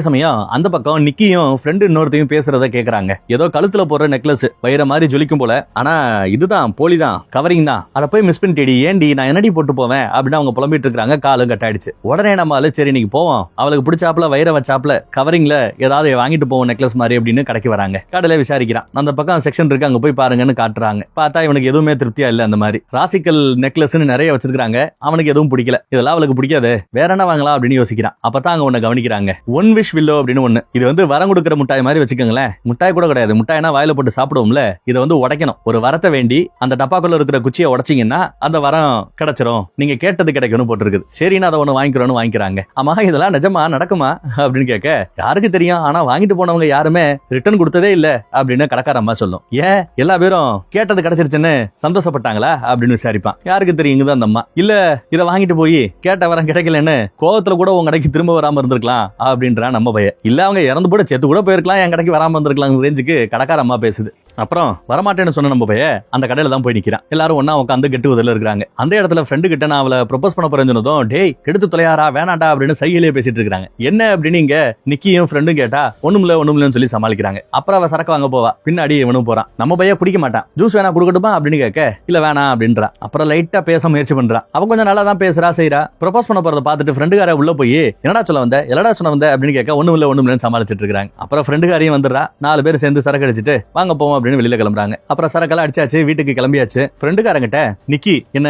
சமயம் அந்த பக்கம் நிக்கியும் ஃப்ரெண்டு இன்னொருத்தையும் பேசுறத கேக்குறாங்க. ஏதோ கழுத்துல போற நெக்லஸ் வைர மாதிரி ஜொலிக்கும் போல, ஆனா இதுதான் போலி தான், கவரிங் தான், அதை போய் மிஸ் பண்ணிட்டேடி, ஏண்டி நான் என்னடி போட்டு போவேன் அப்படின்னு அவங்க புலம்பிட்டு இருக்காங்க. காலும் கட்டாயிடுச்சு. உடனே நம்மளால சரி இன்னைக்கு போவோம், அவளுக்கு பிடிச்சாப்ல வைர வச்சாப்ல கவரிங்ல ஏதாவது வாங்கிட்டு போவோம் நெக்லஸ் மாதிரி அப்படின்னு கடைக்கு வராங்க. கடையில விசாரிக்கிறான். அந்த பக்கம் செக்ஷன் இருக்கு, அங்க போய் பாருங்கன்னு காட்டுறாங்க. பார்த்தா இவனுக்கு எதுவுமே திருப்தியா இல்ல. அந்த மாதிரி ராசிக்கல் நெக்லஸ்ன்னு நிறைய வச்சிருக்காங்க. அவனுக்கு எதுவும் பிடிக்கல. இதெல்லாம் அவளுக்கு பிடிக்காது, வேற என்ன வாங்கலாம் அப்படின்னு யோசிக்கிறான். அப்பதான் அங்க ஒண்ணு கவனிக்கிறாங்க. ஒன் விஷ் வில்லோ அப்படின்னு ஒண்ணு. இது வரம் கொடுக்கிற முட்டாய் மாதிரி வச்சுக்கோங்களேன். முட்டாய் கூட கிடையாது, முட்டாய்னா வாயில போட்டு சாப்பிடுவோம்ல, இதை உடைக்கணும். ஒரு வரத்தை வேண்டி அந்த டப்பாக்குள்ள இருக்கிற குச்சியை உடைச்சிங்கன்னா அந்த வரம் கிடைச்சிரும், நீங்க கேட்டது கிடைக்கும்னு போட்டுருக்குது. சரின்னு அதை ஒண்ணு வாங்கிக்கிறோன்னு வாங்கிக்கிறாங்க. ஆமா இதெல்லாம் நிஜமா நடக்குமா அப்படின்னு கேட்க, யாருக்கு தெரியும், ஆனா வாங்கிட்டு போனவங்க யாருமே ரிட்டர்ன் கொடுத்ததே இல்ல அப்படின்னு கடைக்காரம்மா சொல்லும். ஏன் எல்லா பேரும் கேட்டது கிடைச்சிருச்சுன்னு சந்தோஷப்பட்டாங்களா அப்படின்னு விசாரிப்பான். யாருக்கு தெரியுங்குது அந்த அம்மா. இல்ல இதை வாங்கிட்டு போய் கேட்ட வரம் கிடைக்கலன்னு கோவத்துல கூட உங்க கடைக்கு திரும்ப வராம இருந்திருக்கலாம் அப்படின்றான் நம்ம பையன். இல்ல அவங்க இறந்து போட செத்து கூட போயிருக்கலாம், என் கடைக்கு வராம இருந்திருக்கலாம் ரேஞ்சுக்கு கடைக்கார அம்மா பேசுது. அப்புறம் வரமாட்டேன்னு சொன்ன நம்ம பையன் அந்த கடையில தான் போய் நிக்கிறான். எல்லாரும் ஒன்னா உட்காந்து கெட்டு உதல இருக்காங்க. அந்த இடத்துல ஃப்ரெண்டு கிட்ட நான் அவளை ப்ரொபோஸ் பண்ண போறேன்னு சொன்னதும், டேய் கெடுத்து தொலையாரா வேணாண்டா அப்படின்னு சையிலே பேசிட்டு இருக்காங்க. என்ன அப்படின்னு இங்க நிக்கியும் ஃப்ரெண்டும் கேட்டா ஒண்ணுமில்லன்னு சொல்லி சமாளிக்கிறாங்க. அப்புறம் அவ சரக்கு வாங்க போவா, பின்னாடி இவனும் போறான். நம்ம பையன் குடிக்க மாட்டான். ஜூஸ் வேணா குடுக்கட்டுமா அப்படின்னு கேட்க, இல்ல வேணாம் அப்படின்றா. அப்புறம் லைட்டா பேச முயற்சி பண்றான். அவன் கொஞ்சம் நல்லா தான் பேசுறா செய்யறா. ப்ரொபோஸ் பண்ண போறத பார்த்துட்டு ஃப்ரெண்டுகார உள்ள போய் என்னடா சொல்ல வந்த, எல்லடா சொன்ன வந்த அப்படின்னு கேட்க, ஒண்ணுமில்லன்னு சமாளிச்சிட்டு இருக்காங்க. அப்புறம் ஃப்ரெண்டுகாரையும் வந்துடுறா. 4 பேர் சேர்ந்து சரக்கு அடிச்சிட்டு வாங்க போவோம் அப்படின்னு வெளியில கிளம்புறாங்க. அப்புறம் சரக்கெல்லாம் அடிச்சாச்சு, வீட்டுக்கு கிளம்பியாச்சு. ஃப்ரெண்டுக்காரங்கிட்ட நிக்கி என்ன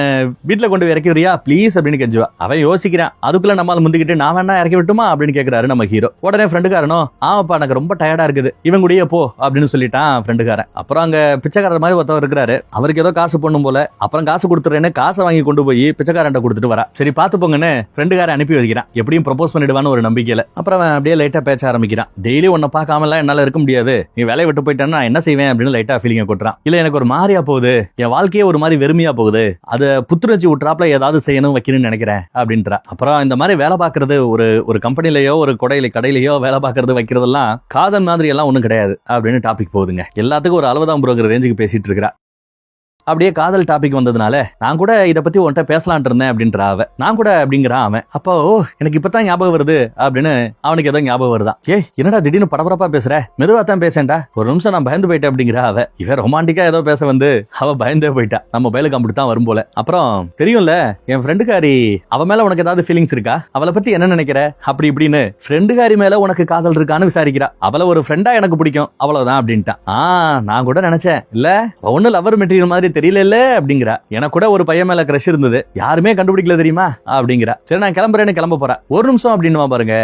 வீட்டுல கொண்டு இறக்கி வரியா ப்ளீஸ் அப்படின்னு கெஞ்சுவா. அவன் யோசிக்கிறான். அதுக்குள்ள நம்மால முந்திக்கிட்டு நான் வேணா இறக்கி விட்டுமா அப்படின்னு கேட்கிறாரு நம்ம ஹீரோ. உடனே ஃப்ரெண்டுக்காரனும் ஆமாப்பா எனக்கு ரொம்ப டயர்டா இருக்குது, இவன் கூடயே போ அப்படின்னு சொல்லிட்டான் ஃப்ரெண்டுக்காரன். அப்புறம் அங்க பிச்சைக்காரர் மாதிரி ஒருத்தவர் இருக்கிறாரு. அவருக்கு ஏதோ காசு பண்ணும் போல. அப்புறம் காசு கொடுத்துறேன்னு காசை வாங்கி கொண்டு போய் பிச்சைக்காரன் கொடுத்துட்டு வரா. சரி பாத்து போங்கன்னு ஃப்ரெண்டுக்காரன் அனுப்பி வைக்கிறான். எப்படியும் ப்ரொபோஸ் பண்ணிடுவான்னு ஒரு நம்பிக்கையில. அப்புறம் அப்படியே லைட்டா பேச ஆரம்பிக்கிறான். டெய்லி உன்னை பார்க்காமலாம் என்னால இருக்க முடியாது, நீ வேலையை விட்டு போயிட்டேன்னா நான் என்ன செய்வேன் அப்படின்னு லைட்டா ஃபீலிங்க கொட்டுறான். இல்ல எனக்கு ஒரு மாதிரியா போகுது, என் வாழ்க்கையே ஒரு மாதிரி வெறுமையா போகுது, அதை புத்துணர்ச்சி விட்டுறாப்ல ஏதாவது செய்யணும் வைக்கணும்னு நினைக்கிறேன் அப்படின்றா. அப்புறம் இந்த மாதிரி வேலை பார்க்கறது ஒரு கம்பெனிலயோ ஒரு கடையிலயோ வேலை பார்க்கறது வைக்கிறதெல்லாம் காதல் மாதிரி எல்லாம் ஒண்ணும் கிடையாது அப்படின்னு டாபிக் போகுதுங்க. எல்லாத்துக்கும் ஒரு 60 ரூபாய் ரேஞ்சுக்கு பேசிட்டு இருக்கிறா. அப்படியே காதல் டாபிக் வந்ததுனால நான் கூட இதை பத்தி உன்கிட்ட பேசலான் இருந்தேன் அப்படின்ற அவ. நான் கூட அப்படிங்கிறான் அவன். அப்போ எனக்கு இப்பதான் ஞாபகம் வருது அப்படின்னு அவனுக்கு ஏதோ ஞாபகம் வருதான். என்னடா திடீர்னு படபரப்பா பேசுற, மெதுவா தான் பேசேன்டா, ஒரு நிமிஷம் நான் பயந்து போயிட்டேன் அப்படிங்கிறா அவ. இவன் ரொமான்டிக்கா ஏதோ பேச வந்து அவ பயந்தே போயிட்டா. நம்ம பயிலுக்கு அப்படித்தான் வரும் போல. அப்புறம் தெரியும்ல என் ஃப்ரெண்டுக்காரி, அவ மேல உனக்கு ஏதாவது ஃபீலிங்ஸ் இருக்கா, அவளை பத்தி என்ன நினைக்கிற அப்படி இப்படின்னு ஃப்ரெண்டுக்காரி மேல உனக்கு காதல் இருக்கான்னு விசாரிக்கிறா. அவளை ஒரு ஃப்ரெண்டா எனக்கு பிடிக்கும் அவ்வளவுதான் அப்படின்ட்டான். நான் கூட நினைச்சேன் இல்ல ஒண்ணு லவர் மெட்டீரியல் மாதிரி தெரியல அப்படிங்கிறா. எனக்கு கூட ஒரு பையன் மேல கிரஷ் இருந்தது, யாருமே கண்டுபிடிக்கல தெரியுமா அப்படிங்கிறா. சரி நான் கிளம்புறேன்னு கிளம்ப போறா. ஒரு நிமிஷம் அப்படின்னு பாருங்க.